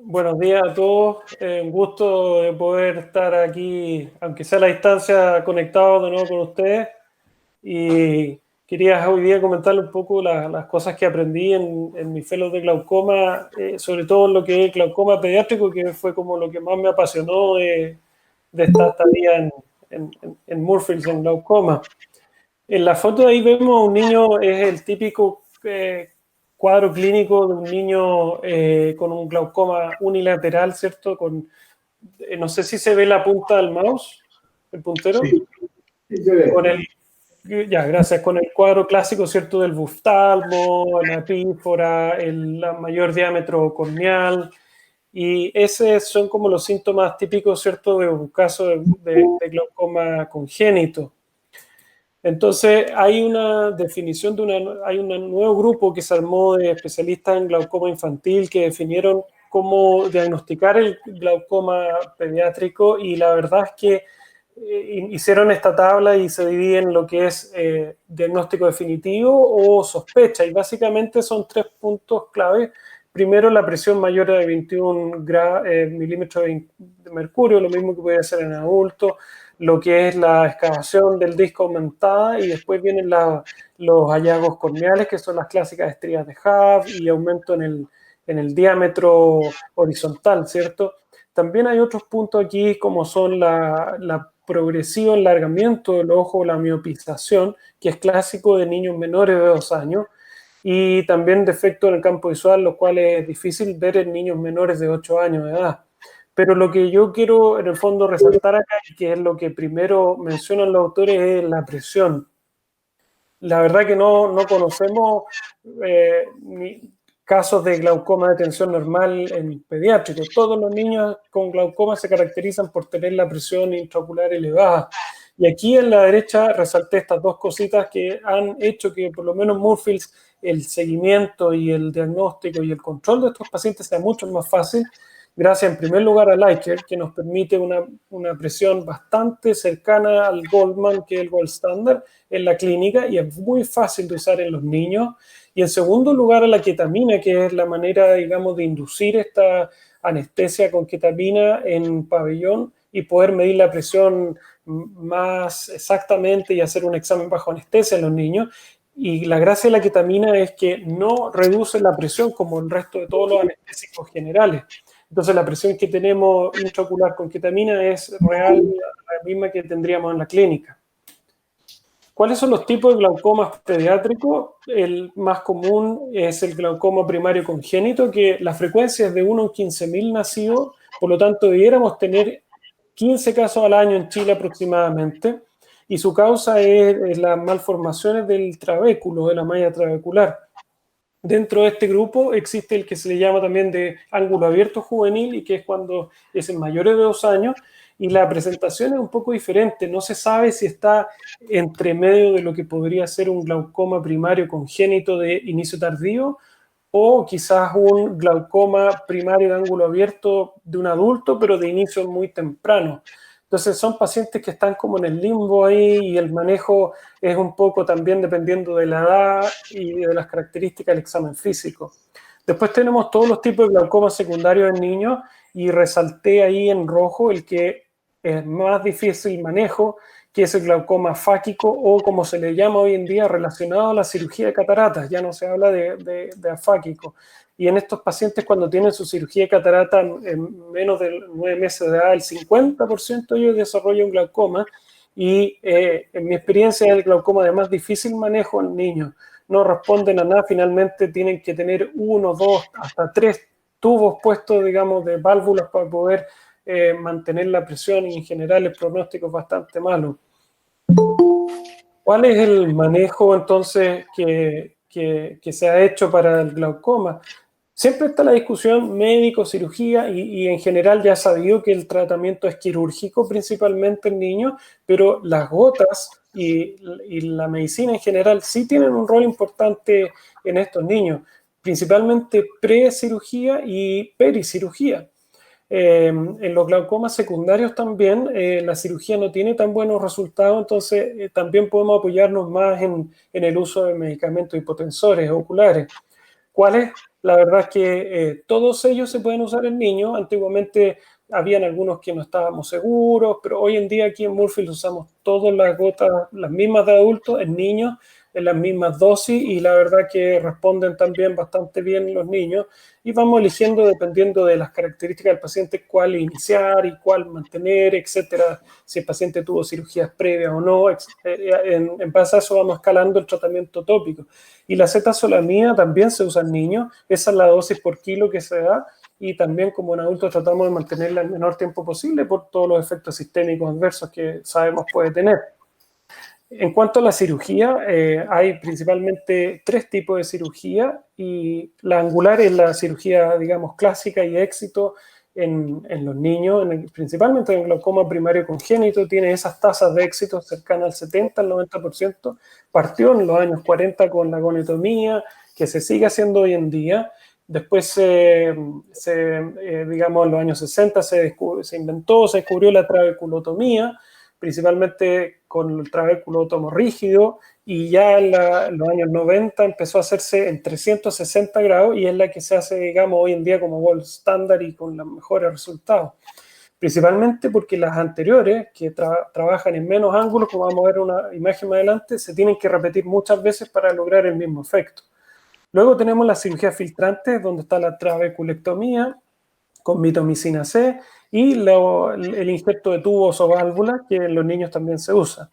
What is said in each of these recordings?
Buenos días a todos. Un gusto de poder estar aquí, aunque sea a la distancia, conectado de nuevo con ustedes. Y quería hoy día comentarle un poco las cosas que aprendí en mi fellow de glaucoma, sobre todo lo que es glaucoma pediátrico, que fue como lo que más me apasionó de esta estadía en Moorfields, en glaucoma. En la foto de ahí vemos a un niño, es el típico cuadro clínico de un niño con un glaucoma unilateral, ¿cierto? No sé si se ve la punta del mouse, el puntero, Sí, sí se ve. con ya, gracias, con el cuadro clásico, ¿cierto? Del buftalmo, la epífora, el mayor diámetro corneal, y esos son como los síntomas típicos, ¿cierto? De un caso de glaucoma congénito. Entonces, hay una definición hay un nuevo grupo que se armó de especialistas en glaucoma infantil que definieron cómo diagnosticar el glaucoma pediátrico, y la verdad es que hicieron esta tabla y se divide en lo que es diagnóstico definitivo o sospecha, y básicamente son 3 puntos clave. Primero, la presión mayor de 21 milímetros de mercurio, lo mismo que puede ser en adultos, lo que es la excavación del disco aumentada, y después vienen los hallazgos corneales, que son las clásicas estrías de Hub y aumento en el diámetro horizontal, ¿cierto? También hay otros puntos aquí, como son la progresivo enlargamiento del ojo, la miopización, que es clásico de niños menores de 2 años, y también defecto en el campo visual, lo cual es difícil ver en niños menores de 8 años de edad. Pero lo que yo quiero en el fondo resaltar acá, y que es lo que primero mencionan los autores, es la presión. La verdad que no conocemos casos de glaucoma de tensión normal en pediátricos. Todos los niños con glaucoma se caracterizan por tener la presión intraocular elevada. Y aquí en la derecha resalté estas dos cositas que han hecho que por lo menos Moorfields, el seguimiento y el diagnóstico y el control de estos pacientes sea mucho más fácil, gracias en primer lugar a Likert, que nos permite una presión bastante cercana al Goldman, que es el gold standard en la clínica, y es muy fácil de usar en los niños. Y en segundo lugar a la ketamina, que es la manera, digamos, de inducir esta anestesia con ketamina en pabellón y poder medir la presión más exactamente y hacer un examen bajo anestesia en los niños. Y la gracia de la ketamina es que no reduce la presión como el resto de todos los anestésicos generales. Entonces la presión que tenemos intraocular con ketamina es real, la misma que tendríamos en la clínica. ¿Cuáles son los tipos de glaucomas pediátricos? El más común es el glaucoma primario congénito, que la frecuencia es de 1 en 15.000 nacidos, por lo tanto debiéramos tener 15 casos al año en Chile aproximadamente, y su causa es las malformaciones del trabéculo, de la malla trabecular. Dentro de este grupo existe el que se le llama también de ángulo abierto juvenil, y que es cuando es en mayores de 2 años, y la presentación es un poco diferente. No se sabe si está entre medio de lo que podría ser un glaucoma primario congénito de inicio tardío o quizás un glaucoma primario de ángulo abierto de un adulto, pero de inicio muy temprano. Entonces son pacientes que están como en el limbo ahí, y el manejo es un poco también dependiendo de la edad y de las características del examen físico. Después tenemos todos los tipos de glaucoma secundarios en niños, y resalté ahí en rojo el que es más difícil manejo, que es el glaucoma fáquico, o como se le llama hoy en día, relacionado a la cirugía de cataratas. Ya no se habla de afáquico. Y en estos pacientes, cuando tienen su cirugía de catarata en menos de 9 meses de edad, el 50% de ellos desarrollan un glaucoma, y en mi experiencia es el glaucoma de más difícil manejo en niños. No responden a nada, finalmente tienen que tener 1, 2, hasta 3 tubos puestos, digamos, de válvulas para poder mantener la presión, y en general el pronóstico es bastante malo. ¿Cuál es el manejo entonces que se ha hecho para el glaucoma? Siempre está la discusión médico-cirugía, y en general ya sabido que el tratamiento es quirúrgico principalmente en niños, pero las gotas y la medicina en general sí tienen un rol importante en estos niños, principalmente pre-cirugía y pericirugía. En los glaucomas secundarios también la cirugía no tiene tan buenos resultados, entonces también podemos apoyarnos más en el uso de medicamentos hipotensores oculares. ¿Cuáles La verdad es que todos ellos se pueden usar en niños. Antiguamente habían algunos que no estábamos seguros, pero hoy en día aquí en Murphy usamos todas las gotas, las mismas de adultos, en niños, en las mismas dosis, y la verdad que responden también bastante bien los niños, y vamos eligiendo, dependiendo de las características del paciente, cuál iniciar y cuál mantener, etcétera, si el paciente tuvo cirugías previas o no. En base a eso vamos escalando el tratamiento tópico. Y la cetazolamida también se usa en niños, esa es la dosis por kilo que se da, y también como en adultos tratamos de mantenerla el menor tiempo posible por todos los efectos sistémicos adversos que sabemos puede tener. En cuanto a la cirugía, hay principalmente 3 tipos de cirugía, y la angular es la cirugía, digamos, clásica y de éxito en los niños, principalmente en el glaucoma primario congénito, tiene esas tasas de éxito cercanas al 70, al 90%, partió en los años 40 con la goniotomía, que se sigue haciendo hoy en día. Después, digamos, en los años 60 se descubrió la trabeculotomía, principalmente con el trabéculo tomorrígido, y ya en los años 90 empezó a hacerse en 360 grados, y es la que se hace, digamos, hoy en día como gold standard y con los mejores resultados. Principalmente porque las anteriores, que trabajan en menos ángulos, como vamos a ver una imagen más adelante, se tienen que repetir muchas veces para lograr el mismo efecto. Luego tenemos la cirugía filtrante, donde está la trabeculectomía con mitomicina C, y el injerto de tubos o válvulas, que en los niños también se usa.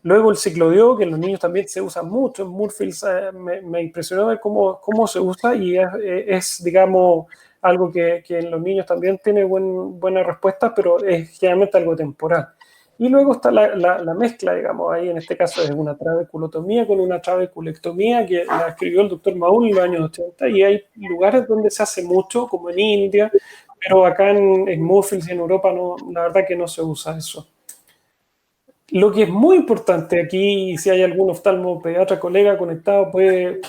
Luego el ciclodiodo, que en los niños también se usa mucho. En Murfield me impresionó ver cómo se usa, y es, digamos, algo que en los niños también tiene buena respuesta, pero es generalmente algo temporal. Y luego está la mezcla, digamos, ahí en este caso es una trabeculotomía con una trabeculectomía, que la escribió el doctor Maúl en los años 80, y hay lugares donde se hace mucho, como en India, pero acá en Murfield y en Europa no, la verdad que no se usa eso. Lo que es muy importante aquí, y si hay algún oftalmopediatra colega conectado puede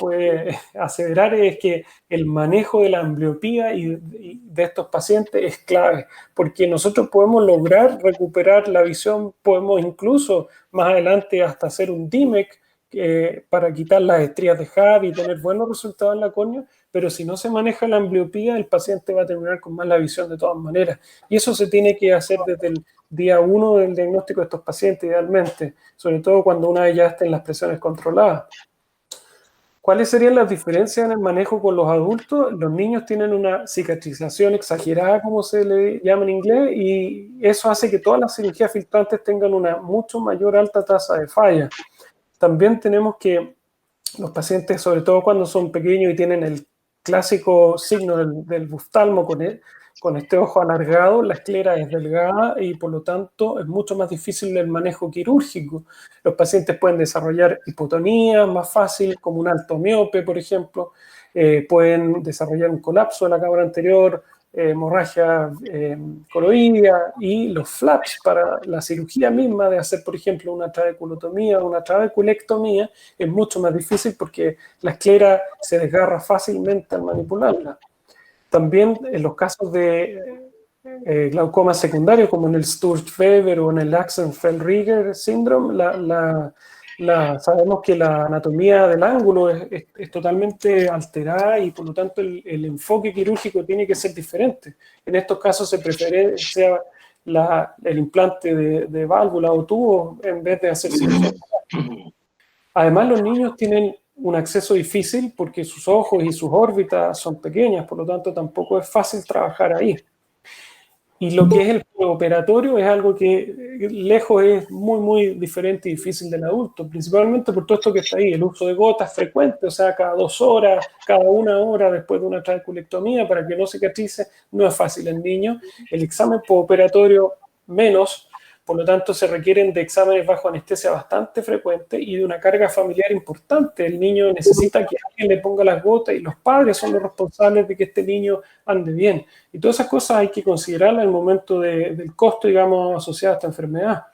aseverar, es que el manejo de la ambliopía y de estos pacientes es clave, porque nosotros podemos lograr recuperar la visión, podemos incluso más adelante hasta hacer un DIMEC para quitar las estrías de Hub y tener buenos resultados en la córnea, pero si no se maneja la ambliopía, el paciente va a terminar con mala visión de todas maneras, y eso se tiene que hacer desde el día 1 del diagnóstico de estos pacientes, idealmente, sobre todo cuando una vez ya esté en las presiones controladas. ¿Cuáles serían las diferencias en el manejo con los adultos? Los niños tienen una cicatrización exagerada, como se le llama en inglés, y eso hace que todas las cirugías filtrantes tengan una mucho mayor alta tasa de falla. También tenemos que los pacientes, sobre todo cuando son pequeños y tienen el clásico signo del buftalmo con este ojo alargado, la esclera es delgada y por lo tanto es mucho más difícil el manejo quirúrgico. Los pacientes pueden desarrollar hipotonía más fácil, como un alto miope, por ejemplo, pueden desarrollar un colapso de la cámara anterior, hemorragia coroidea, y los flaps para la cirugía misma de hacer, por ejemplo, una trabeculotomía o una trabeculectomía es mucho más difícil porque la esclera se desgarra fácilmente al manipularla. También en los casos de glaucoma secundario, como en el Sturge-Weber o en el Axenfeld-Rieger syndrome, sabemos que la anatomía del ángulo es totalmente alterada, y por lo tanto el enfoque quirúrgico tiene que ser diferente. En estos casos se prefiere sea el implante de válvula o tubo en vez de hacer cirugía. Además, los niños tienen un acceso difícil porque sus ojos y sus órbitas son pequeñas, por lo tanto tampoco es fácil trabajar ahí. Y lo que es el operatorio es algo que lejos es muy diferente y difícil del adulto, principalmente por todo esto que está ahí, el uso de gotas frecuente, o sea, cada 2 horas, cada 1 hora después de una trabeculectomía para que no cicatrice, no es fácil en niños. El examen postoperatorio menos, por lo tanto se requieren de exámenes bajo anestesia bastante frecuentes y de una carga familiar importante. El niño necesita que alguien le ponga las gotas y los padres son los responsables de que este niño ande bien. Y todas esas cosas hay que considerarlas en el momento del costo, digamos, asociado a esta enfermedad.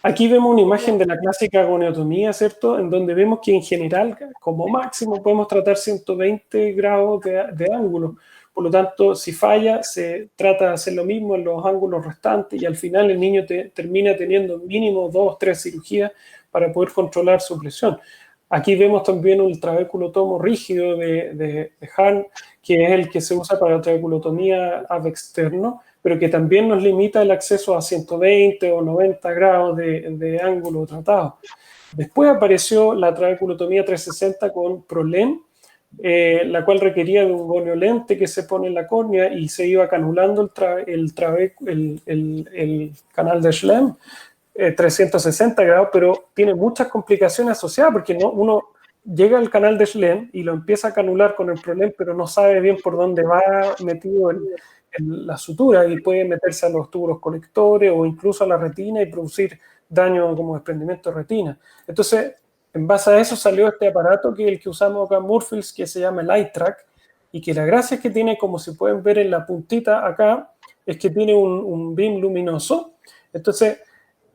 Aquí vemos una imagen de la clásica goniotomía, ¿cierto? En donde vemos que en general, como máximo, podemos tratar 120 grados de ángulo. Por lo tanto, si falla, se trata de hacer lo mismo en los ángulos restantes, y al final el niño termina teniendo mínimo 2 o 3 cirugías para poder controlar su presión. Aquí vemos también un trabéculotomo rígido de Hahn, que es el que se usa para la trabeculotomía ab externo, pero que también nos limita el acceso a 120 o 90 grados de ángulo tratado. Después apareció la trabeculotomía 360 con Prolén, la cual requería de un gonio lente que se pone en la córnea y se iba canulando el canal de Schlemm, 360 grados, pero tiene muchas complicaciones asociadas porque uno llega al canal de Schlemm y lo empieza a canular con el Prolén, pero no sabe bien por dónde va metido la sutura y puede meterse a los túbulos colectores o incluso a la retina y producir daño como desprendimiento de retina. Entonces, en base a eso salió este aparato que es el que usamos acá en Moorfields, que se llama el iTrack, y que la gracia es que tiene, como se pueden ver en la puntita acá, es que tiene un beam luminoso. Entonces,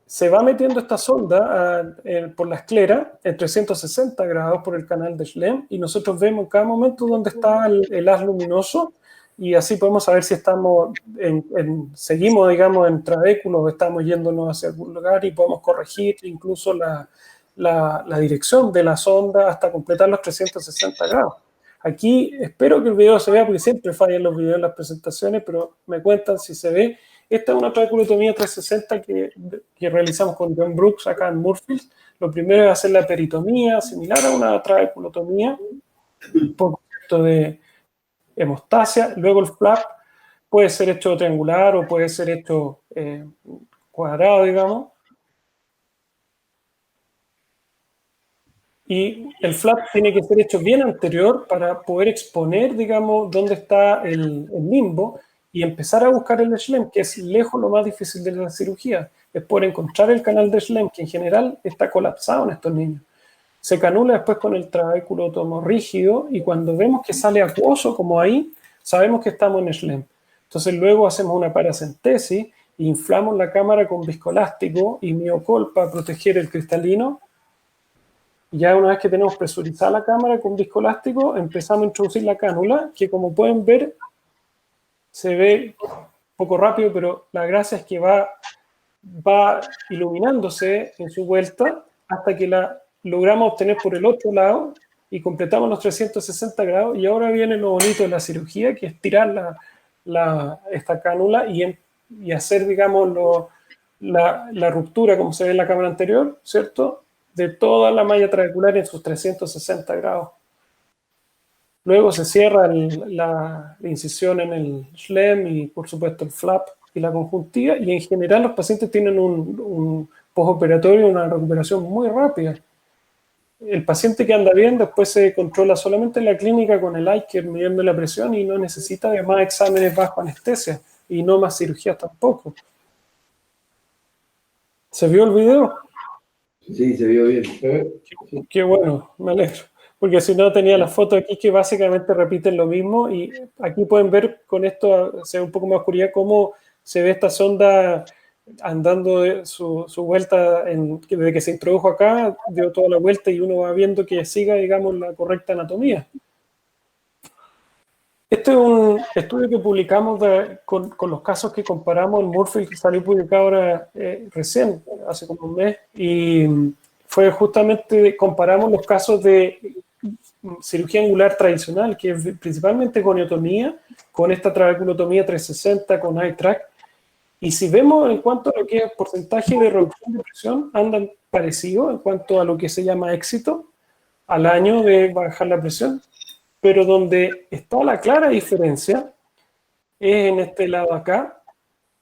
se va metiendo esta sonda por la esclera en 360 grados por el canal de Schlemm y nosotros vemos en cada momento dónde está el haz luminoso y así podemos saber si estamos seguimos, digamos, en trabéculo o estamos yéndonos hacia algún lugar y podemos corregir incluso la dirección de la sonda hasta completar los 360 grados. Aquí espero que el video se vea porque siempre fallan los videos en las presentaciones, pero me cuentan si se ve. Esta es una trabeculotomía 360 que realizamos con John Brooks acá en Moorfields. Lo primero es hacer la peritomía, similar a una trabeculotomía, por concepto de hemostasia. Luego el flap puede ser hecho triangular o puede ser hecho cuadrado, digamos. Y el flap tiene que ser hecho bien anterior para poder exponer, digamos, dónde está el limbo y empezar a buscar el Schlemm, que es lejos lo más difícil de la cirugía. Es poder encontrar el canal de Schlemm, que en general está colapsado en estos niños. Se canula después con el trabéculotomo rígido y cuando vemos que sale acuoso, como ahí, sabemos que estamos en Schlemm. Entonces luego hacemos una paracentesis, inflamos la cámara con viscoelástico y miocol para proteger el cristalino. Ya una vez que tenemos presurizada la cámara con viscoelástico, empezamos a introducir la cánula, que como pueden ver, se ve un poco rápido, pero la gracia es que va iluminándose en su vuelta hasta que la logramos obtener por el otro lado y completamos los 360 grados. Y ahora viene lo bonito de la cirugía, que es tirar esta cánula y hacer, digamos, la ruptura, como se ve en la cámara anterior, ¿cierto?, de toda la malla trabecular en sus 360 grados. Luego se cierra la incisión en el Schlemm y, por supuesto, el flap y la conjuntiva, y en general los pacientes tienen un postoperatorio, una recuperación muy rápida. El paciente que anda bien después se controla solamente en la clínica con el iCare midiendo la presión y no necesita además exámenes bajo anestesia y no más cirugías tampoco. ¿Se vio el video? Sí, se vio bien. Qué bueno, me alegro. Porque si no tenía las fotos aquí que básicamente repiten lo mismo y aquí pueden ver con esto, se ve un poco más oscuridad, cómo se ve esta sonda andando su vuelta desde que se introdujo acá, dio toda la vuelta y uno va viendo que siga, digamos, la correcta anatomía. Este es un estudio que publicamos con los casos que comparamos en Moorfields, que salió publicado ahora recién, hace como un mes, y fue justamente, comparamos los casos de cirugía angular tradicional, que es principalmente goniotomía, con esta trabeculotomía 360, con iTrack, y si vemos en cuanto a lo que es porcentaje de reducción de presión, andan parecidos en cuanto a lo que se llama éxito al año de bajar la presión, pero donde está la clara diferencia es en este lado acá,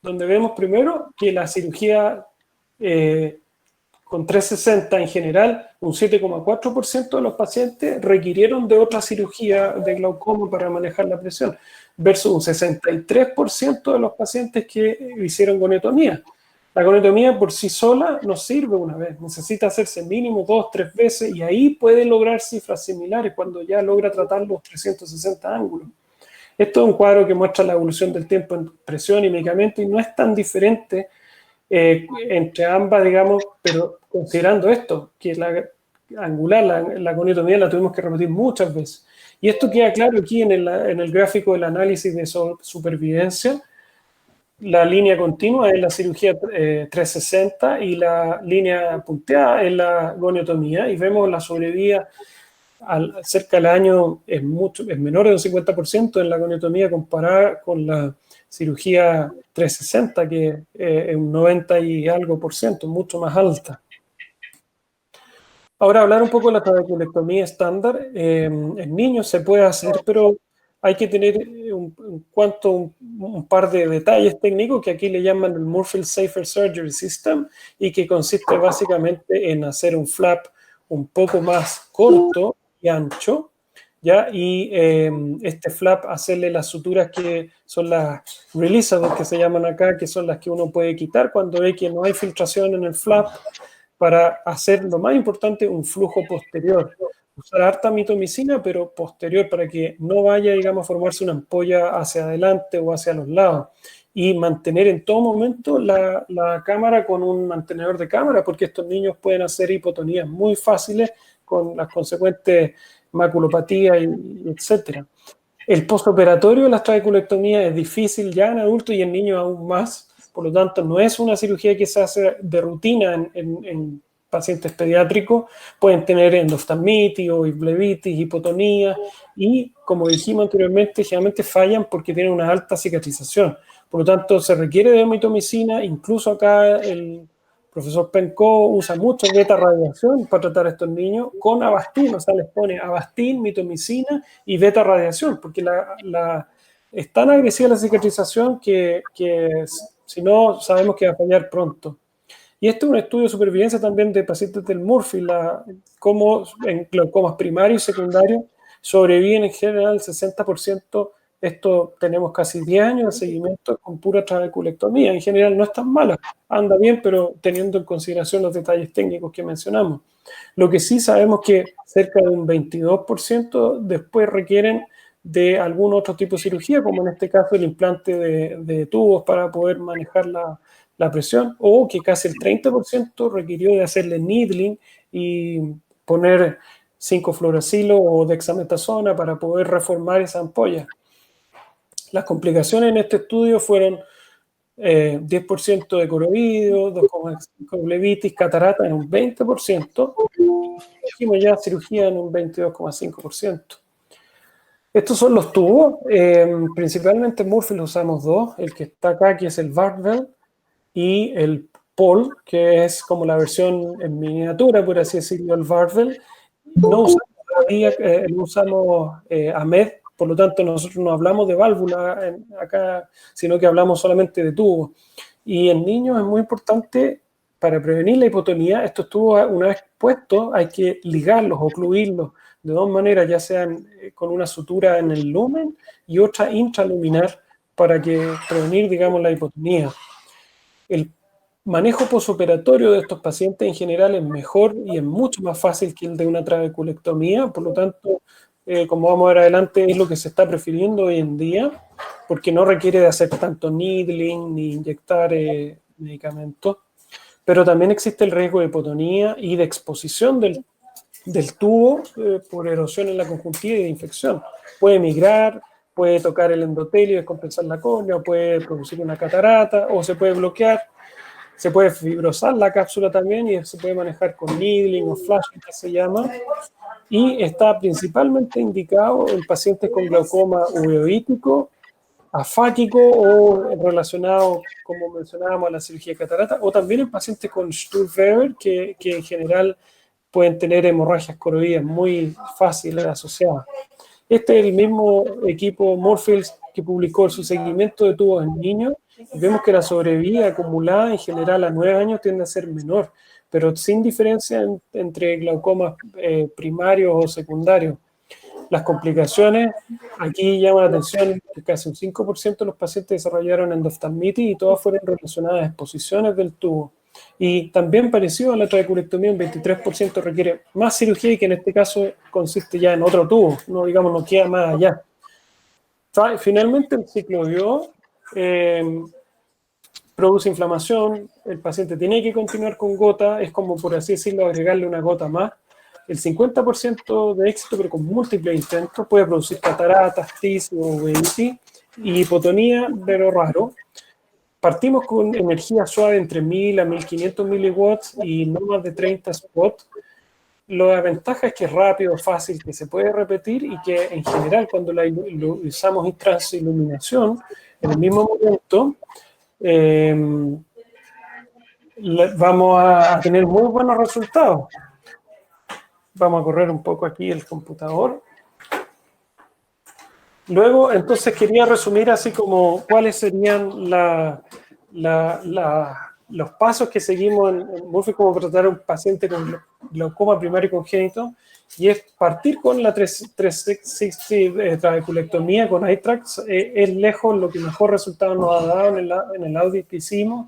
donde vemos primero que la cirugía con 360 en general, un 7,4% de los pacientes requirieron de otra cirugía de glaucoma para manejar la presión, versus un 63% de los pacientes que hicieron goniotomía. La goniotomía por sí sola no sirve una vez, necesita hacerse mínimo 2, 3 veces y ahí puede lograr cifras similares cuando ya logra tratar los 360 ángulos. Esto es un cuadro que muestra la evolución del tiempo en presión y medicamento y no es tan diferente entre ambas, digamos, pero considerando esto, que la angular, la goniotomía la tuvimos que repetir muchas veces. Y esto queda claro aquí en el gráfico del análisis de supervivencia, la línea continua es la cirugía 360 y la línea punteada es la goniotomía, y vemos la sobrevida cerca del año es menor de un 50% en la goniotomía comparada con la cirugía 360, que es un 90 y algo por ciento, mucho más alta. Ahora, hablar un poco de la trabeculectomía estándar. En niños se puede hacer, pero hay que tener un par de detalles técnicos que aquí le llaman el Murphy Safer Surgery System, y que consiste básicamente en hacer un flap un poco más corto y ancho, ¿ya? Y este flap, hacerle las suturas que son las releasables, que se llaman acá, que son las que uno puede quitar cuando ve que no hay filtración en el flap, para hacer, lo más importante, un flujo posterior. Usar harta mitomicina, pero posterior, para que no vaya, digamos, a formarse una ampolla hacia adelante o hacia los lados. Y mantener en todo momento la cámara con un mantenedor de cámara, porque estos niños pueden hacer hipotonías muy fáciles con las consecuentes maculopatías, etc. El postoperatorio de la trabeculectomía es difícil ya en adultos y en niños aún más. Por lo tanto, no es una cirugía que se hace de rutina en pacientes pediátricos. Pueden tener endoftalmitis o blebitis, hipotonía, y, como dijimos anteriormente, generalmente fallan porque tienen una alta cicatrización. Por lo tanto, se requiere de mitomicina. Incluso acá el profesor Penco usa mucho beta radiación para tratar a estos niños con Avastin. O sea, les pone Avastin, mitomicina y beta radiación, porque es tan agresiva la cicatrización que si no, sabemos que va a fallar pronto. Y este es un estudio de supervivencia también de pacientes del Murphy, cómo en glaucomas primarios y secundarios sobreviven en general el 60%. Esto tenemos casi 10 años de seguimiento con pura trabeculectomía. En general no es tan mala, anda bien, pero teniendo en consideración los detalles técnicos que mencionamos. Lo que sí sabemos que cerca de un 22% después requieren de algún otro tipo de cirugía, como en este caso el implante de tubos para poder manejar la presión, o que casi el 30% requirió de hacerle needling y poner 5-fluoracilo o dexametasona para poder reformar esa ampolla. Las complicaciones en este estudio fueron 10% de corovidio, 2,5% blebitis, catarata en un 20%, dijimos ya cirugía en un 22,5%. Estos son los tubos. Principalmente en Murphy los usamos dos: el que está acá, que es el Varvel, y el Paul, que es como la versión en miniatura, por así decirlo, el Varvel. No usamos AMED, por lo tanto nosotros no hablamos de válvula acá, sino que hablamos solamente de tubos. Y en niños es muy importante, para prevenir la hipotonía, estos tubos, una vez puestos, hay que ligarlos o ocluirlos de dos maneras, ya sean con una sutura en el lumen y otra intraluminar, para que prevenir, digamos, la hipotonía. El manejo posoperatorio de estos pacientes en general es mejor y es mucho más fácil que el de una trabeculectomía. Por lo tanto, como vamos a ver adelante, es lo que se está prefiriendo hoy en día, porque no requiere de hacer tanto needling ni inyectar medicamentos. Pero también existe el riesgo de hipotonía y de exposición del tubo por erosión en la conjuntiva y de infección. Puede migrar, puede tocar el endotelio y descompensar la córnea, puede producir una catarata, o se puede bloquear. Se puede fibrosar la cápsula también, y se puede manejar con needling o flashing, que se llama. Y está principalmente indicado en pacientes con glaucoma uveoítico, afáquico o relacionado, como mencionábamos, a la cirugía de catarata, o también en pacientes con Sturm-Weber, que en general pueden tener hemorragias coroidales muy fáciles asociadas. Este es el mismo equipo Moorfields que publicó su seguimiento de tubos en niños, y vemos que la sobrevida acumulada en general a 9 años tiende a ser menor, pero sin diferencia entre glaucomas primarios o secundarios. Las complicaciones, aquí llama la atención que casi un 5% de los pacientes desarrollaron endoftalmitis, y todas fueron relacionadas a exposiciones del tubo. Y también, parecido a la trabeculectomía, un 23% requiere más cirugía, y que en este caso consiste ya en otro tubo, no, digamos, no queda más allá. Finalmente, el ciclovio produce inflamación, el paciente tiene que continuar con gota, es como, por así decirlo, agregarle una gota más. El 50% de éxito, pero con múltiples intentos, puede producir cataratas, tis o uveitis y hipotonía, pero raro. Partimos con energía suave entre 1000 a 1500 miliwatts y no más de 30 spots. La ventaja es que es rápido, fácil, que se puede repetir y que en general cuando lo usamos en transiluminación, en el mismo momento, vamos a tener muy buenos resultados. Vamos a correr un poco aquí el computador. Luego, entonces, quería resumir así como cuáles serían los pasos que seguimos en Murphy como tratar a un paciente con glaucoma primario congénito, y es partir con la 360 trabeculectomía con iTrax. Es lejos lo que mejor resultado nos ha dado en el audit que hicimos.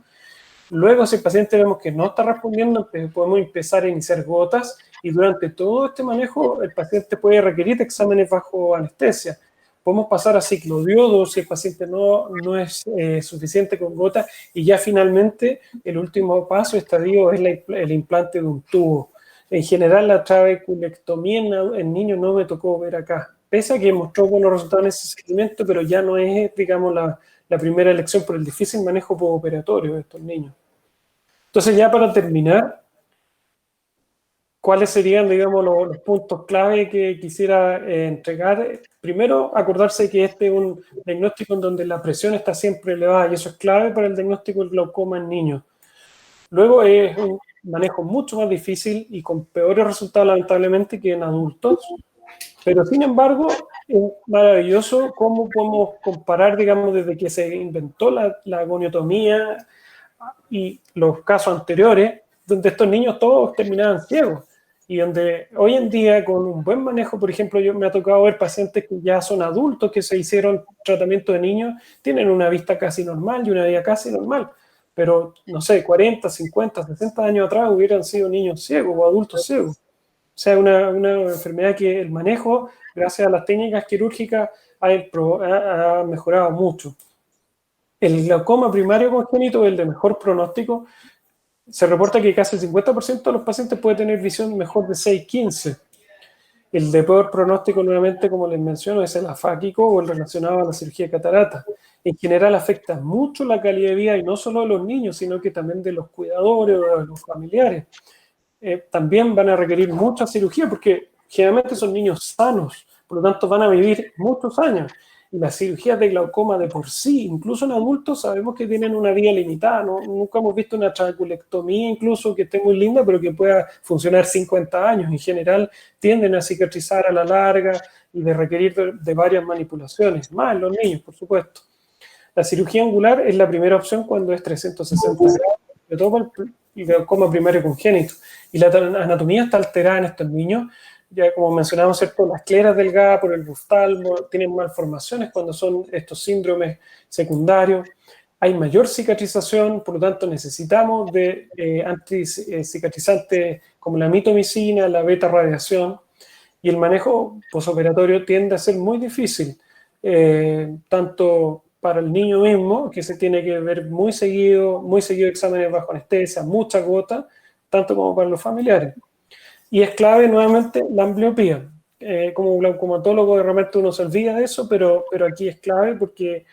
Luego, si el paciente vemos que no está respondiendo, podemos empezar a iniciar gotas, y durante todo este manejo el paciente puede requerir de exámenes bajo anestesia. Podemos pasar a ciclodiodo si el paciente no es suficiente con gotas, y ya finalmente el último paso, estadio, es el implante de un tubo. En general, la trabeculectomía en niños no me tocó ver acá, pese a que mostró buenos resultados en ese seguimiento, pero ya no es, digamos, la primera elección por el difícil manejo postoperatorio de estos niños. Entonces, ya para terminar, ¿cuáles serían, digamos, los puntos clave que quisiera entregar? Primero, acordarse que este es un diagnóstico en donde la presión está siempre elevada, y eso es clave para el diagnóstico del glaucoma en niños. Luego, es un manejo mucho más difícil y con peores resultados, lamentablemente, que en adultos. Pero, sin embargo, es maravilloso cómo podemos comparar, digamos, desde que se inventó la goniotomía y los casos anteriores, donde estos niños todos terminaban ciegos, y donde hoy en día con un buen manejo, por ejemplo, me ha tocado ver pacientes que ya son adultos, que se hicieron tratamiento de niños, tienen una vista casi normal y una vida casi normal, pero no sé, 40, 50, 60 años atrás hubieran sido niños ciegos o adultos ciegos. O sea, una enfermedad que el manejo, gracias a las técnicas quirúrgicas, ha mejorado mucho. El glaucoma primario congénito es el de mejor pronóstico. Se reporta que casi el 50% de los pacientes puede tener visión mejor de 6/15. El de peor pronóstico, nuevamente, como les menciono, es el afáquico o el relacionado a la cirugía de catarata. En general afecta mucho la calidad de vida, y no solo de los niños, sino que también de los cuidadores o de los familiares. También van a requerir mucha cirugía porque generalmente son niños sanos, por lo tanto van a vivir muchos años. Y las cirugías de glaucoma de por sí, incluso en adultos, sabemos que tienen una vida limitada, ¿no? Nunca hemos visto una trabeculectomía incluso que esté muy linda, pero que pueda funcionar 50 años. En general tienden a cicatrizar a la larga y de requerir de varias manipulaciones, más en los niños, por supuesto. La cirugía angular es la primera opción cuando es 360 grados, sobre todo para el glaucoma primario congénito. Y la anatomía está alterada en estos niños. Ya como mencionamos, ¿cierto? Las escleras delgadas por el buftalmo tienen malformaciones cuando son estos síndromes secundarios. Hay mayor cicatrización, por lo tanto necesitamos de anticicatrizantes como la mitomicina, la beta radiación, y el manejo posoperatorio tiende a ser muy difícil, tanto para el niño mismo, que se tiene que ver muy seguido exámenes bajo anestesia, muchas gotas, tanto como para los familiares. Y es clave nuevamente la ambliopía. Como glaucomatólogo realmente uno se olvida de eso, pero aquí es clave porque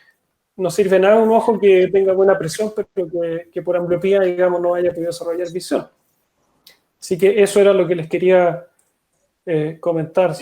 no sirve nada un ojo que tenga buena presión, pero que por ambliopía, digamos, no haya podido desarrollar visión. Así que eso era lo que les quería comentar.